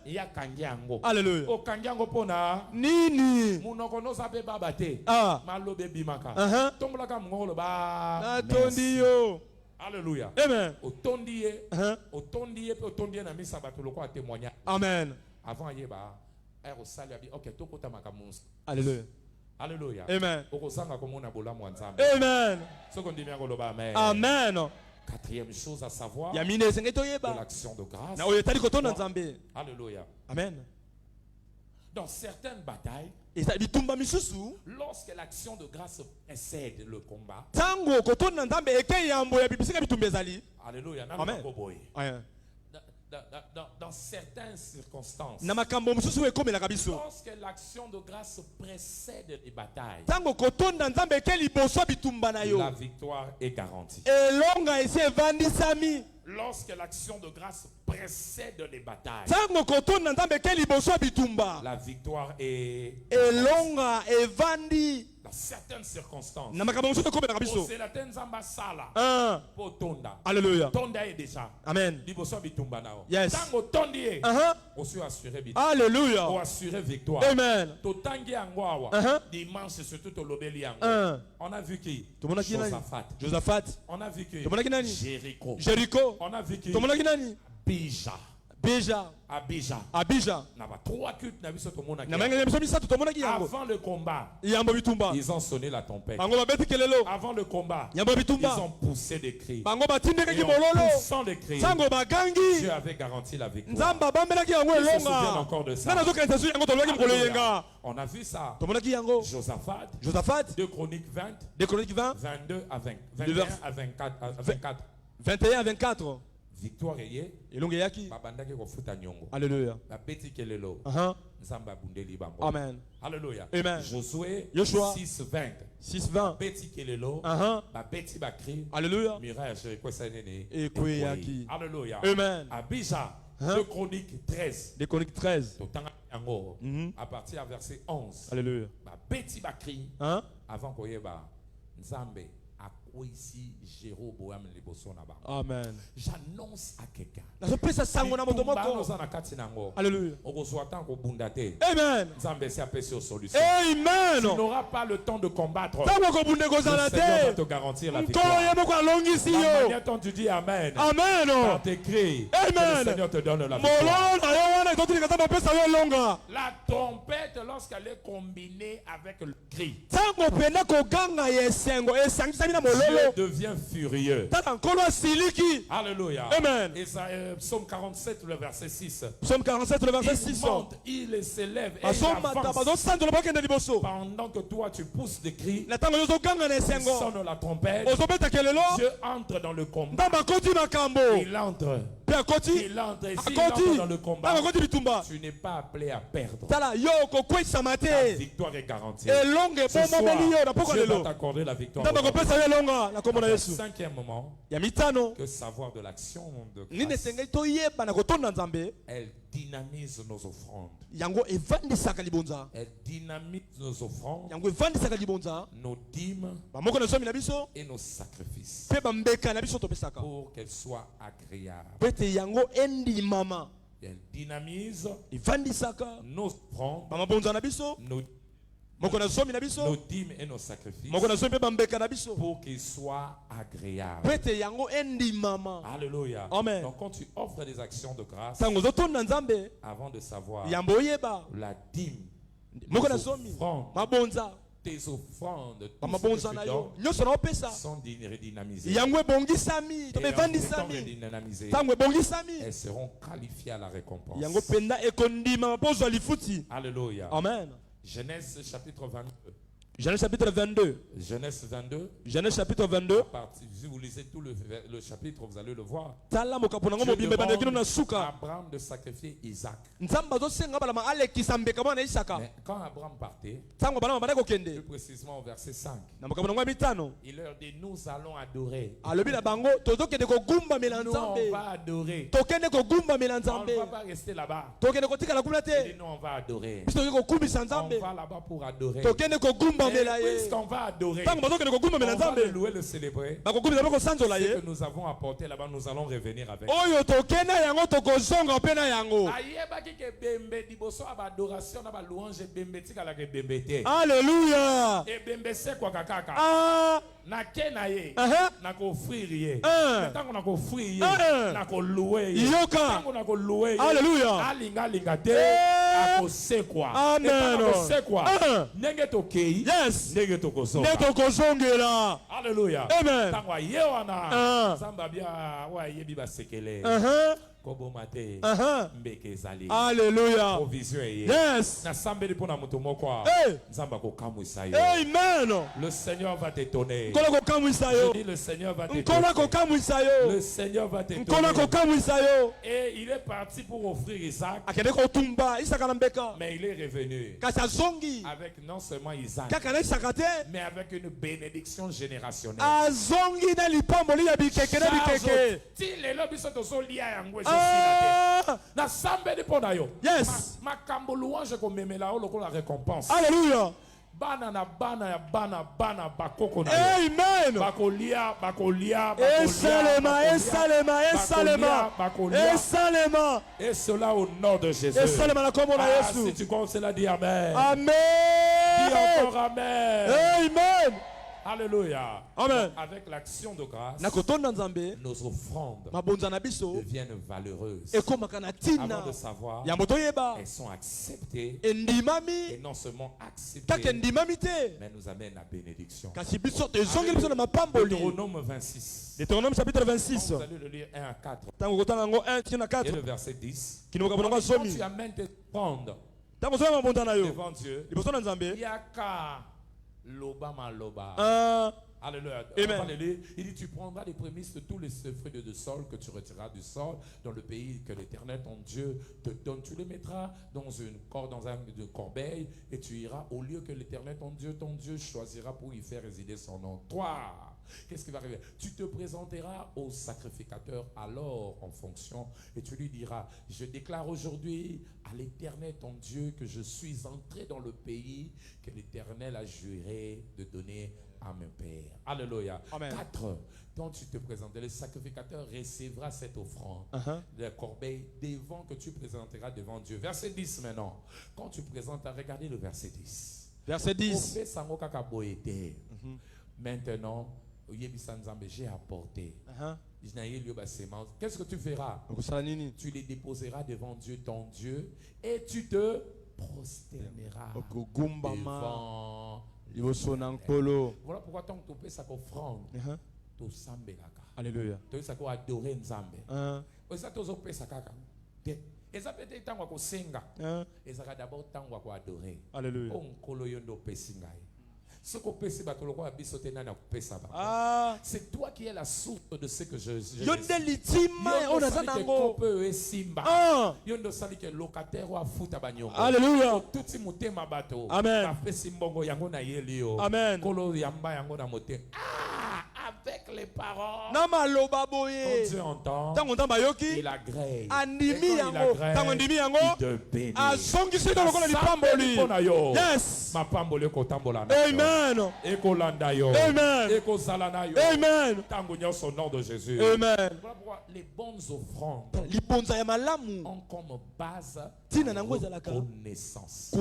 Ya kangiango. Alléluia. O kangiango pona Nini. munoko no sabe baba te. Malobe bimaka. Tombolaka ngolo ba. Atondi yo. Alléluia. Amen. Otondiye pe otondiye na misa bato loko a témoigner. Amen. Avant yeba ero sali abi OK tokota makamunsa. Alléluia. Alléluia. Amen. Okozanga komona bolamu nzambe. Amen. Soko ndimi ngoloba amen. Amen. Quatrième chose à savoir, Yamine sengeto yeba. l'action de grâce. Na oyetali kotonda nzambe. Alléluia. Amen. Dans certaines batailles, Eza bitumba misusu. lorsque l'action de grâce précède le combat. Tango kotonda nzambe eke yambo ya bibisika bitumba ezali. Alléluia. Amen. Amen. Dans certaines circonstances, Na makambo misusu ekomela biso. lorsque l'action de grâce précède les batailles, Tango kotonda nzambe eke liboso bitumba na yo. la victoire est garantie. Elonga esi evandisami. Lorsque l'action de grâce précède les batailles, Tango kotonda nzambe eke liboso bitumba. la victoire est Elonga evandi. dans certaines circonstances. Na makambo misusu ekomela biso. C'est la tenzamba sala. Po tonda. Alléluia. Tonda est déjà. Amen. Liboso bitumba nao. Yes. Tango tondi. Uh-huh. On se assurer victoire. Alléluia. On assurer victoire. Amen. Totangi angwawa. Uh-huh. Dimanche surtout to lobeli yango. On a vu qui? Josaphat. On a vu qui? Jéricho. Jéricho. On a vu qui? Bija. Bija. Abija. Abija. N'aba trois cultes na biso tomona ki. Avant le combat, Yambo bitumba. ils ont sonné la trompette. Bango babeti kelelo. Avant le combat, Yambo ils bitumba. ont poussé des cris. Bango batindeke Et en kimololo. poussant des cris, Sango bagangi. Dieu avait garanti la victoire. Nzamba bambelaki yango Ils se souviennent elonga. encore de ça. Nana zoka etesu yango tolwaki mokolo yenga. On a vu ça. Tomonaki yango. Josaphat, Josaphat. 2 Chroniques 20, Des Chroniques 20. 22 à 20, 21 à 24. 21 à 24. Victoire ayé. Elonga yaki. Babandaki kofuta nyongo. Alléluia. La petite kelelo. Nzamba bundeli bango. Amen. Alléluia. Amen. Josué Joshua 6:20. 6:20. Petit kelelo. Ba petit bakri. Alléluia. Mirage quoi ça nene. Ekwe yaki. Alléluia. Amen. Abija. 2 Chroniques 13. Des Chroniques 13. Totanga yango. À partir du verset 11. Alléluia. Ba petit bakri. Avant koyeba Nzambe ici Jéroboam liboso na ba. Amen. J'annonce à quelqu'un. Nazopesa sango na moto moko. Alléluia. Amen. Nzambe si apesi au solution. Amen. Tu n'auras pas le temps de combattre. Le Seigneur va te garantir la victoire. La manière dont tu dis Amen. Amen. Par tes cris. Amen. Le Seigneur te donne la victoire. La trompette, lorsqu'elle est combinée avec le cri, Dieu devient furieux. Alléluia. Amen. Et ça, Psaume 47, le verset 6. Psaume 47, le verset 6. Il monte, il s'élève et il avance. Pendant que toi tu pousses des cris, il sonne la trompette. Dieu entre dans le combat. Il entre. Il entre. Et s'il entre dans le combat, tu n'es pas appelé à perdre. Ta victoire est garantie. Ce soir, Dieu va t'accorder la victoire. Cinquième moment, que savoir de l'action de grâce, elle dynamise nos offrandes. Elle dynamise nos offrandes, nos dîmes et nos sacrifices pour qu'elles soient agréables. Elle dynamise nos offrandes, nos dîmes et nos sacrifices pour qu'ils soient agréables. Alléluia. Amen. Donc quand tu offres des actions de grâce, avant de savoir la dîme, tes offrandes, sont redynamisées. Elles seront qualifiées à la récompense. Alléluia. Alléluia. Amen. Genèse chapitre 22. Genèse chapitre 22. Genèse 22. Genèse chapitre 22. Si vous lisez tout le chapitre, vous allez le voir. Dieu demande à Abraham de sacrifier Isaac. Mais quand Abraham partait, plus précisément au verset 5, il leur dit, nous allons adorer. Nous, on va adorer. On ne va pas rester là-bas. Il dit, nous, on va adorer. On va là-bas pour adorer. Puisqu'on va adorer, on va le louer, le célébrer. Ce que nous avons apporté là-bas, nous allons revenir avec. Alléluia. Yes. Alléluia. Amen. Alléluia. Yes. Amen. Le Seigneur va t'étonner. Je dis, le Seigneur va t'étonner. Le Seigneur va t'étonner. Et il est parti pour offrir Isaac. Mais il est revenu avec non seulement Isaac, mais avec une bénédiction générationnelle. Yes. Alléluia. Amen. Et cela au nom de Jésus. Si tu comptes cela, dis Amen. Amen. Dis encore Amen. Amen. Alléluia. Amen. Avec l'action de grâce, nos offrandes deviennent valeureuses. Avant de savoir, elles sont acceptées. Et non seulement acceptées, mais nous amènent la bénédiction. Deutéronome 26. Deutéronome chapitre 26. Vous allez le lire 1 à 4. Et le verset 10. Quand tu amènes tes offrandes devant Dieu, il y a qu'à loba ma loba. Alléluia. Amen. Il dit, tu prendras les prémices de tous les fruits de sol que tu retireras du sol dans le pays que l'Éternel ton Dieu te donne. Tu les mettras dans une corbeille et tu iras au lieu que l'Éternel ton Dieu choisira pour y faire résider son nom. Toi, qu'est-ce qui va arriver? Tu te présenteras au sacrificateur alors en fonction et tu lui diras, je déclare aujourd'hui à l'Éternel ton Dieu que je suis entré dans le pays que l'Éternel a juré de donner à mon Père. Alléluia. Amen. 4. Quand tu te présentes, le sacrificateur recevra cette offrande, la corbeille devant que tu présenteras devant Dieu. Verset 10 maintenant. Quand tu présentes, regardez le verset 10. Verset 10. Maintenant, j'ai apporté. Qu'est-ce que tu feras? Tu les déposeras devant Dieu, ton Dieu, et tu te prosterneras devant. Voilà pourquoi tant que tu fais ça offrande, tu sambelaka. Alléluia. Tu sais quoi adorer Nzambe. Ça tu fais ça kaka. Et ça peut être tant qu'on senga. Et ça d'abord tant qu'on adorer. Alléluia. On kolo yondo pesingai. Ce qu'on peut c'est toi qui es la source de ce que je Alléluia. Amen. Amen. Avec les paroles, quand Dieu entend, il agrée. Il te bénit. Yes. Amen. Amen. Amen. Au nom de Jésus. Amen. Voilà pourquoi les bonnes offrandes ont comme base la reconnaissance.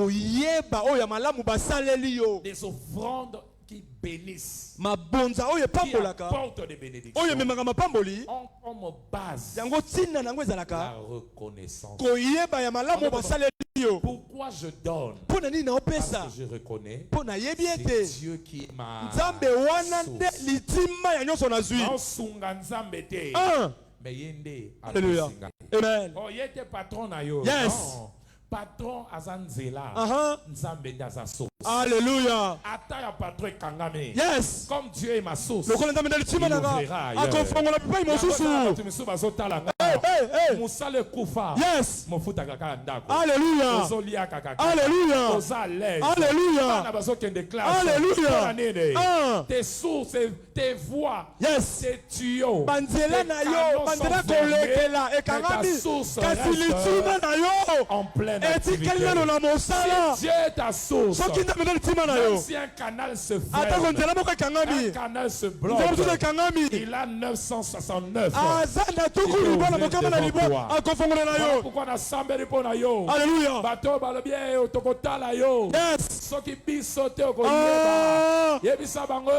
Des offrandes qui bénissent, qui apportent des bénédictions, ont comme base la reconnaissance. Pourquoi je donne? Parce que je reconnais c'est Dieu qui m'a Alléluia. Amen. Oh, il était patron na yo. Yes. patron azanzela nzambe ndi aza source. Alléluia. Ata ya patron kangame. Yes. Comme Dieu est ma source. Lokola nzambe ndali tima nanga. Akofongola pipa imosusu. Musuba zotala. Musale kufa. Yes. Mofuta kaka ndako. Alléluia. Ozolia kaka. Alléluia. Oza l'aise. Alléluia. Bana bazokende classe. Alléluia. Tes sources, tes voix. Yes. Tes tuyaux. Banzela na yo, banzela kolekela ekangami. Kasi litima na yo. En pleine activité. Etikali na la mosala. Si Dieu est ta source. Soki nzambe ndali tima na yo. Même si un canal se Ata ferme, konzela moko ekangami. un canal se bloque, il a 969. Azanda tuku libala mokama na libwa. Akofongola na Voilà yo. pourquoi na sambeli po na yo. Alléluia. Bato balobi otokotala yo. Yes. Soki biso te okoyeba. Yebisa bango.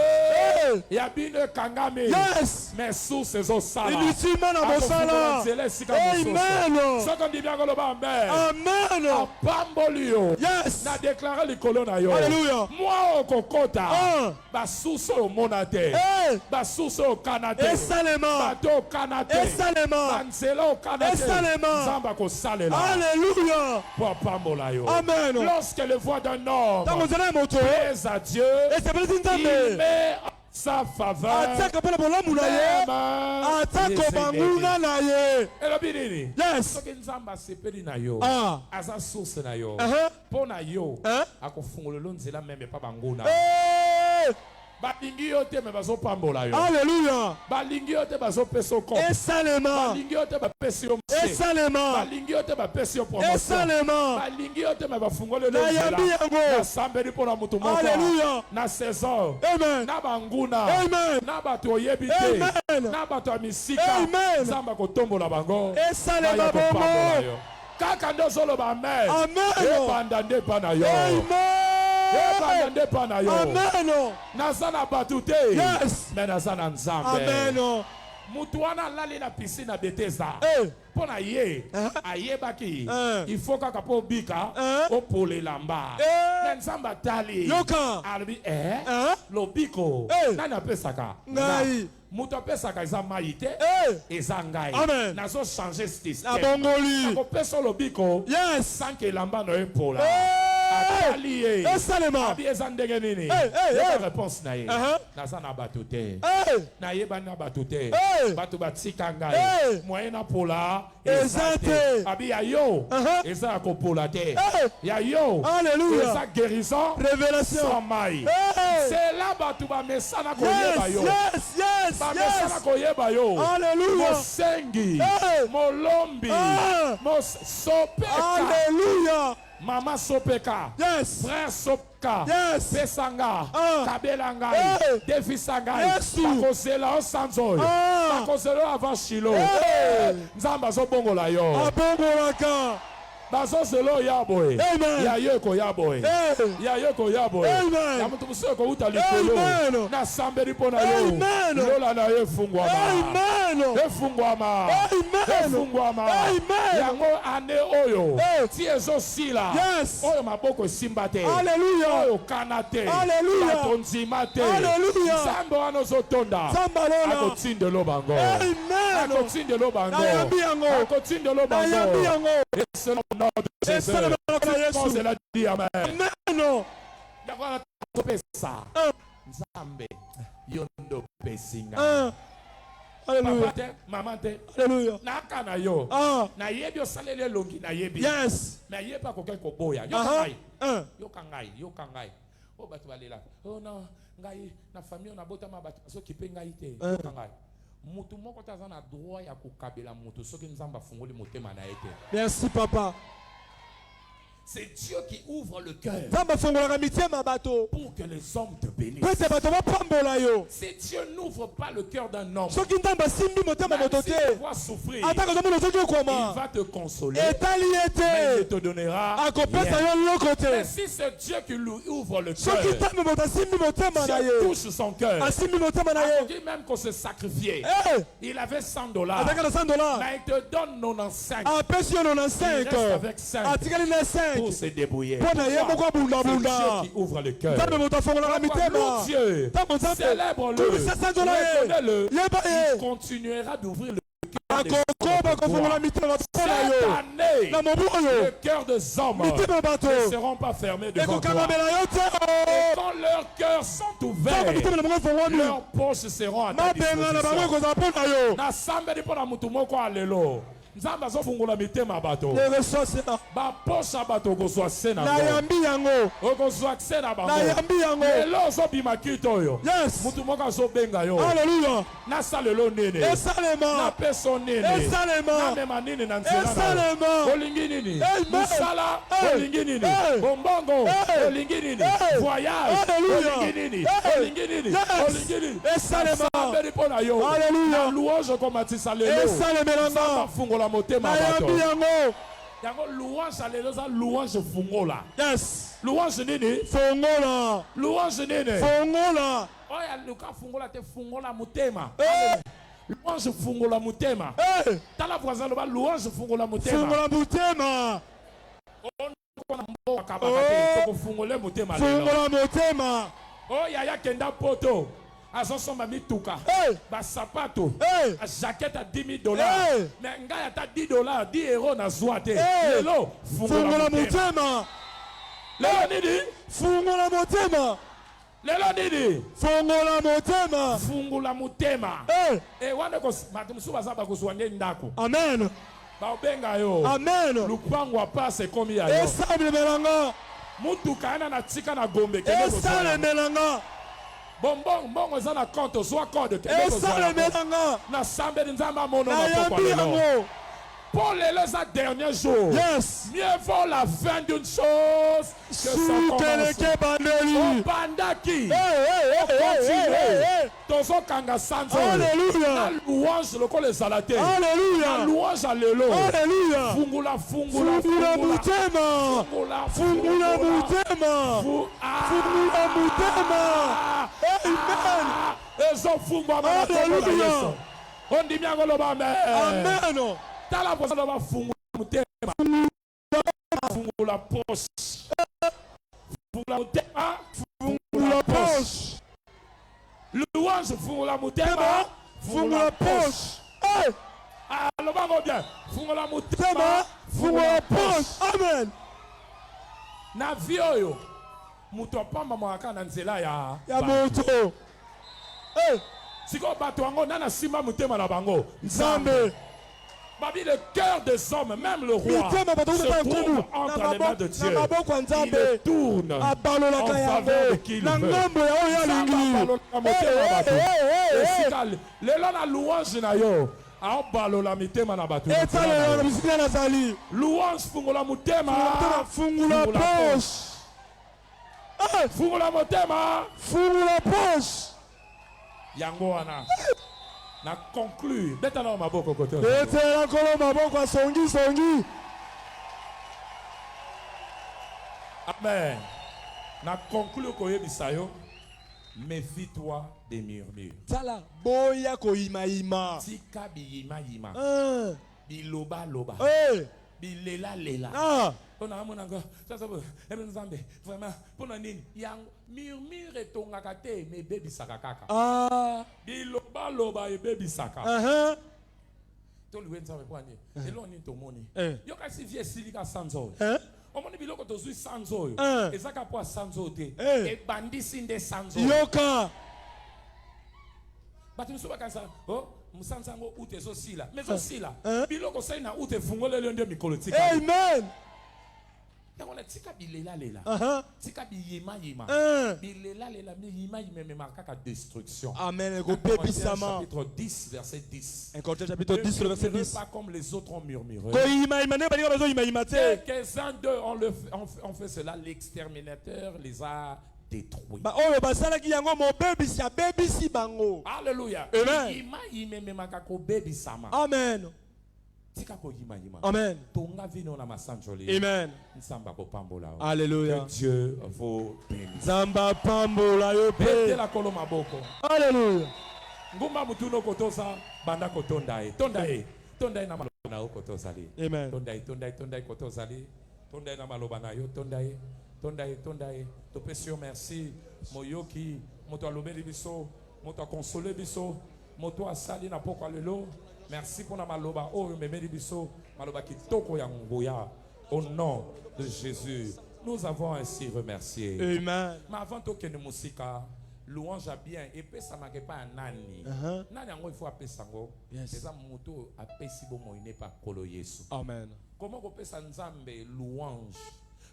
Ya bino kangami. Yes. Mais source ezosala. Litima na mosala. Amen. Soki on dit bien koloba amen. Amen. Apamboli yo. Yes. Na déclaré likolo na yo. Alléluia. Moi okokota. Ba source o monate. Ba source o kanate. Esalema. Bato kanate. Esalema. Banzela o kanate. Esalema. Zamba ko salela. Alléluia. Pour apambola yo. Amen. Lorsque le voix d'un homme Tango nzela moto. plaise à Dieu, Et c'est petit il nzambe. met en sa faveur. Ataka pona bolamu na ye. Atako banguna na ye. elobi nini? Yes. Soki nzambe asepeli na yo, Ah. aza source na yo, Uh-huh. mpo na yo Hein? akofungolelo nzela meme pa banguna. Hey. Balingi yo te me bazopambola yo. Alléluia. Balingi yo te bazopesa yo kombo. Esalema. Balingi yo te bapesi yo mse. Esalema. Balingi yo te bapesi yo promotion. Esalema. Balingi yo te me bafungolelo Na nzela. yambi yango. Nasambeli mpo na mutu moko. Alléluia. Na saison. Amen. Na banguna. Amen. Na bato oyebi te. Amen. Na bato ya misika. Amen. Nzambe akotombola bango. Esalema Baya kopambola bongo. yo. Kaka nde ozoloba amen. Amen. Ebanda nde epa na yo. Amen. Ebanda nde epa na yo. Amen. Naza na bato te. Yes. Me naza na nzambe. Amen. Mutu wana alali na piscine na Bethesda. Eh. Mpo na ye ayebaki il faut kaka mpo obika Eh. opolela mba. Me nzambe atali Yoka. alobi lobiko Eh. nani apesaka Ngai. mutu apesaka eza mai te eza ngai. Amen. nazochange système Abongoli. nakopesa lobiko Yes. sanke elamba na yo epola Eh. atali ye Esalema. abi eza ndenge nini eh. réponse na ye Uh-huh. naza na bato te Eh. nayebani na bato te Eh. bato batika Eh. ngai moyen na pola Eza te. abi ya yo Uh-huh. eza ya kopola te Eh. ya yo Alléluia. eza guérison Révélation. sans mai Eh. c'est là bato bamesana koyeba Yes. yo Yes. Yes. bamesana Yes. koyeba yo Alléluia. mosengi Eh. molombi Ah. sopeka Alléluia. mama sopeka Yes. frère sopeka Yes. pesanga Ah. kabela ngai Eh. defisa ngai Yesu. bakozela yo sanza oyo Ah. bakozela yo avant shilo Eh. nzambe azobongola yo Abongolaka. bazozela oyo ya boye Amen. ya yo ekoya boye Eh. ya yo ekoya boye Amen. ya moto mosusu ekouta likolo Amen. nasambeli mpo na yo Amen. lola na yo efungwama Amen. efungwama Amen. efungwama Amen. yango ane oyo Eh. ti ezosila Yes. oyo maboko esimba te Alléluia. oyo kana te Alléluia. bato ndima te Alléluia. nzambe wana ozotonda Sambalola. akotindelo bango Amen. akotindelo bango Nayambi yango. akotindelo Nayambi bango yango. et c'est le nom de Jésus Esalema na Yesu. pense la dit amen Amen. yakwana topesa Ah. nzambe yo ndo pesinga Ah. Alléluia. papa te mama te Alléluia. naka na yo Ah. nayebi osaleli elongi nayebi Yes. me ayebi akoki koboya yoka Aha. ngai Ah. yoka ngai oyo bato balela o non ngai na famille nabotama bato bazokipe ngai te Ah. yoka ngai mutu moko te aza na droit ya kokabela mutu soki nzambe afungoli motema na ye te Merci papa. c'est Dieu qui ouvre le cœur Nzambe afungolaka mitema bato. pour que les hommes te bénissent. Po ete bato bapambola yo. Si Dieu n'ouvre pas le cœur d'un homme, Soki nzambe asimbi motema même moto s'il te. te voit souffrir, Ataka ozomona ozoki il okoma. va te consoler, Etali ye mais il ne te. te donnera Akopesa rien. yo loko Mais te. si c'est Dieu qui lui ouvre le Soki cœur, nzambe moto asimbi motema na Dieu ye. touche son cœur. Asimbi motema na On ye. dit même qu'on se sacrifiait. Eh. Il avait $100. Ataka na $100. Mais il te donne 95 Apesi yo Il 95. reste avec 5 Atikali na pour 5. se débrouiller. Mpo na ye moko Pourquoi? C'est abundabunda. Dieu qui ouvre le cœur. Nzambe moto afungolaka mitema. Loue Dieu, Ntango nzambe célèbre-le, tumisasa nzola ye. reconnais-le. Yeba Il ye. continuera d'ouvrir le cœur cœur des hommes. Cette année, le cœur des hommes ne seront pas fermés devant toi. Et quand leurs cœurs sont ouverts, leurs poches seront à ta disposition. Na sambeli pona mutu moko alelo. Nzambe azofungola mitema bato. Ba poche bato kozwa se na ngo. Okozwa se na bango. Lelo ozobima kito oyo. Mutu moko azobenga yo. Alléluia. Na salelo nene. Na peso nene. Na mema nene na nzela. Olingi nini? Musala olingi nini? Bombongo olingi nini? Voyage olingi nini? Olingi nini? Olingi nini? Sambeli pona yo. Na louange komatisa lelo. Nzambe fungola motema bato. Yango louange alelo za louange fungola. Yes. Louange nini? Fungola. Louange nini? Fungola. Oya luka fungola te fungola motema. Louange fungola motema. Tala voisin loba louange fungola motema. Fungola motema. Fungola motema. Fungola motema. Oya ya kenda poto. Azosomba mituka. Ba sapato. A jaquette à $10,000. Mais ngai ata $10, 10 euros na zwate. Lelo fungola motema. Lelo nini? Fungola motema. Lelo nini? Fungola motema. Fungola motema. Wana ko matumu bazaba kozwanye ndako. Amen. Ba obenga yo. Amen. Lupango apase komi ya yo. Esable melanga. Mutuka ana na tika na gombe kende ko. Esale melanga. Bongo za na compte soit code kende ko. Esale melanga. Na sambe nzamba mono na poko. Pour les derniers jours, mieux vaut la fin d'une chose que son commencement. Bandaki, Tozo Kanga Sanzo, la louange, le col est salaté. La louange à l'élo. Fungula, fungula, fungula, mutema. Fungula, mutema. Fungula, mutema. Amen. Ezo fungwa mama. On dit bien que l'homme amen. Tala voisin va fungula mutema. Fungula poche. Fungula mutema. Fungula poche. Louange fungula mutema. Fungula poche. Alors va bien. Fungula mutema. Fungula poche. Amen. Na vioyo. Muto pamba mwaka na nzela ya moto. Siko bato wango nana simba mutema na bango. Nzambe. Babi, le cœur des hommes, même le roi, se trouve entre les mains de Dieu. Il le tourne en faveur de qui il veut. La louange na yo. Balola mitema na batu. Louange fungola mutema. Fungula poche. Fungula mutema. Fungula poche. Yango wana. Na conclure. Beta na maboko kote. Beta na kolo maboko songi songi. Amen. Na conclure koye bisayo. Méfie-toi des murmures. Tala boya ko ima. Tika bi ima. Biloba loba. Bilela lela. On a mon encore. Ça Nzambe. Vraiment. Pour nini. Yang murmure etonga kate me baby sakakaka. Biloba loba e baby saka. To luwe Nzambe kwa ni. Elo ni to moni. Yo kasi vie silika sanzo. Omoni biloko to zui sanzo. Ezaka po sanzo te. E bandisi nde sanzo. Yoka. Batu msuba kansa. Musansango ute so sila. Mezo sila. Biloko sai na ute fungole le nde mikolo tika. Amen. Yangola tika bilela lela. Tika biyema yema. Bilela lela yema yema marquaka destruction. Amen. Go baby sama. Chapitre 10 verset 10. Un Corinthiens chapitre 10 le verset 10. Pas comme les autres ont murmuré. Quelques-uns d'eux ont fait cela, l'exterminateur les a détruits. Alléluia. Amen. Amen. Amen. Alléluia. Que Dieu vous bénisse. Alléluia. Ngumba mutuno kotosa banda kotondae. Tondae na maloba na yo kotosali. Amen. Tondae kotosali. Tondae na maloba na yo tondae. Topesio merci. Moyoki, moto alobeli biso, moto a consolé biso, moto a sali na poko lelo. Merci pour la maloba. Oh, memeli biso maloba kitoko ya ngoya. Au nom de Jésus, nous avons ainsi remercié. Amen. Mais avant tout que nous musika, louange à bien et puis ça m'a pas un nani. Nani il faut appeler sango. Yes. Les amoto appellent si bon moïne pas kolo Yesu. Amen. Comment on peut ça nzambe louange?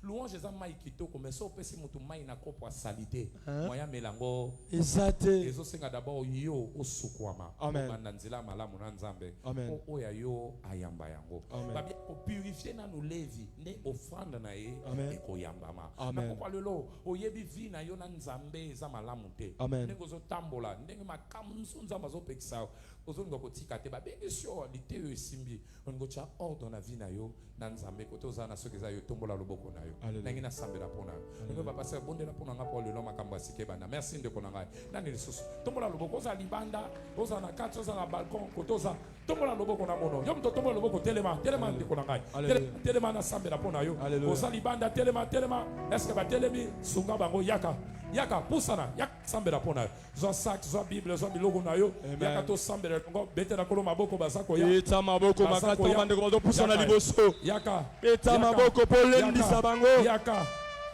Louange eza mai kitoko mais so pesi mutu mai na kopo salité. Moya melango. Exacte. Ezo senga d'abord yo osukwama. Amen. Mananzila malamu na nzambe. Amen. O ya yo ayamba yango. Amen. Babia ko purifier na nous levi ne offrande na ye e ko yambama. Amen. Na ko lelo oyebi vi na yo na nzambe eza malamu te. Amen. Ndenge zo tambola ndenge makamso nzamba zo pekisa. Ozo ngo kotika te ba bengi sio lite yo simbi. Ngo cha ordre na vi na yo na nzambe ko toza na soki za yo tombola loboko na yo. Nangi na sambela pona. Ngo ba passer bonde la pona nga po lelo makamba sikeba na. Merci ndeko na ngai. Nani lisusu. Tombola loboko za libanda, oza na kati oza na balcon ko toza tombola loboko na mono. Yo mto tombola loboko telema ndeko na ngai. Telema na sambela pona yo. Oza libanda telema. Est-ce que ba telemi sunga bango yaka pusana yak sambela pona. Zo sac, zo bible, zo bilogo na yo. Yaka to sambela ngo bete na kolo maboko basako ya. Eta maboko makata bande ko pusana liboso. Yaka. Eta maboko polendisa bango.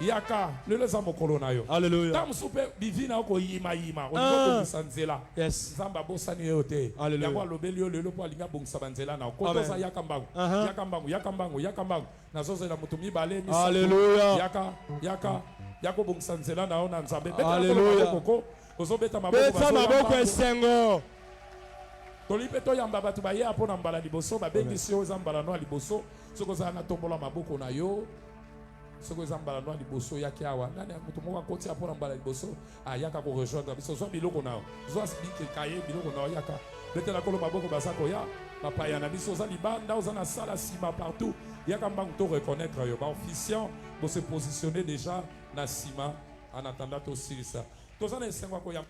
Yaka lelo za mokolo na yo. Alléluia. Tam soupe bivina ko yima. Oniko ko sanzela. Yes. Zamba bosani yo te. Yakwa lobeli yo lelo po alinga bongisa banzela na. Ko to za yakambangu. Yakambangu. Na zozo na mutumi bale mi. Alléluia. Yako bongisa nzela na ona nzambe. Alléluia. Ozo beta maboko. Beta maboko esengo. Tolipe to yamba batu ba ye apona mbala liboso ba bengi sio zambala no liboso. Soko za na tombola maboko na yo. Soko zambala no liboso yake awa nani mutu moko akoti apona mbala liboso ayaka ko rejoindre biso zo biloko na zo asbike kaye biloko na yaka bete na kolo maboko basako ya papa ya na biso za libanda oza na sala sima partout yaka mbangu to reconnaître yo ba officiant pour se positionner déjà na sima en attendant to silisa toza na esengo ko ya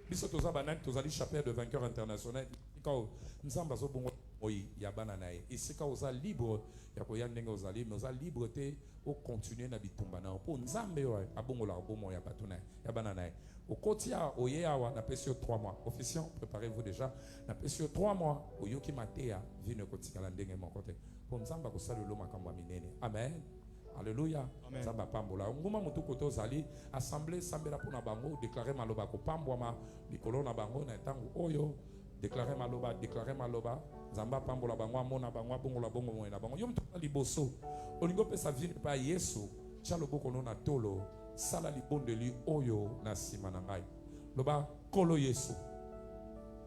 biso toza banani tozali chapelle de vainqueur international quand nzamba zo bongo oyi ya bana na ye isika oza libre ya ko ya ndenge ozali mais oza libre te o continuer na bitumba na po nzambe yo abongola bomo ya batuna ya bana na ye au kotia oye awa na pesio 3 mois officiant préparez-vous déjà na pesio 3 mois oyoki matea vino kotikala ndenge moko te po nzamba ko salelo makambo minene amen. Alléluia. Zamba pambola. Nguma mutu koto zali assemblée sambela pona bango déclarer maloba ko pambwama mikolo na bango na tangu oyo déclarer maloba zamba pambola bango amona bango bongola bongo moyena bango yo mtu liboso olingo pesa vini pa Yesu chalo boko na tolo sala libondeli oyo na sima na ngai loba kolo Yesu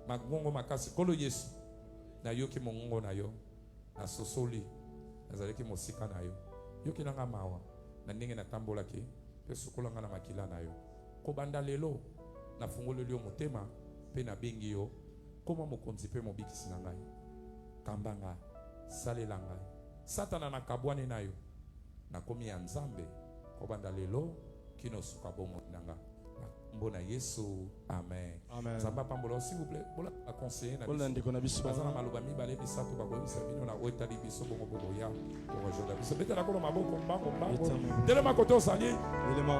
magongo makasi kolo Yesu na yoki mongongo na yo na sosoli nazaleki mosika na yo yoki nanga mawa na ndenge na tambola ke pe sukola nga na makila na yo ko banda lelo na fungoleli yo motema pe na bengi yo koma mokonzi pe mobikisi na ngai kambanga salela ngai satana na kabwane na yo na komi ya nzambe ko banda lelo kino suka bomo nanga mbona Yesu amen. Zamba pambola s'il vous plaît bola a conseiller na biso bazana maloba mibale misato bakoyisa bino na otali biso bongo ya ko rejoindre biso beta na kono maboko mbango tele makoto sali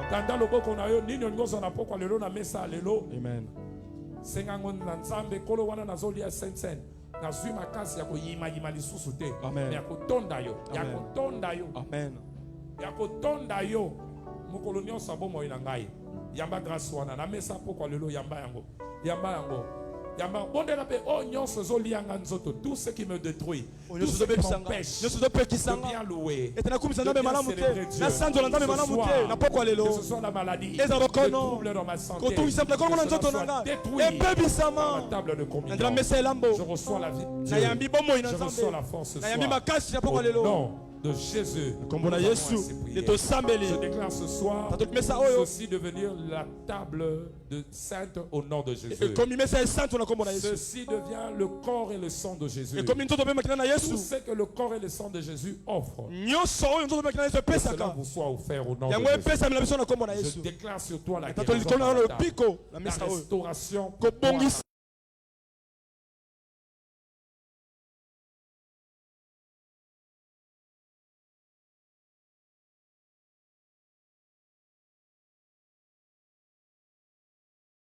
tanda loboko na yo nini ngozo na poko lelo na mesa lelo amen. Senga ngon na nzambe kolo wana nazolia sensen na zui makasi ya koyima lisusu te ya kotonda yo amen ya kotonda yo mokolo nyonso abomo ina ngai yamba grâce wana na mesa poko lelo yamba yango bondela pe o nyonso zolianga nzoto tout ce qui me détruit tout ce qui m'empêche de bien louer que ce soit la maladie le trouble dans ma santé que ce soit détruit par la table de communion je reçois la vie de Dieu je reçois la force ce soir au nom de Jésus. Je déclare ce soir ceci devenir la table de sainte au nom de Jésus. Ceci devient le corps et le sang de Jésus. Tout ce que le corps et le sang de Jésus offrent, que cela vous soit offert au nom de Jésus. Je déclare sur toi la guérison, la restauration.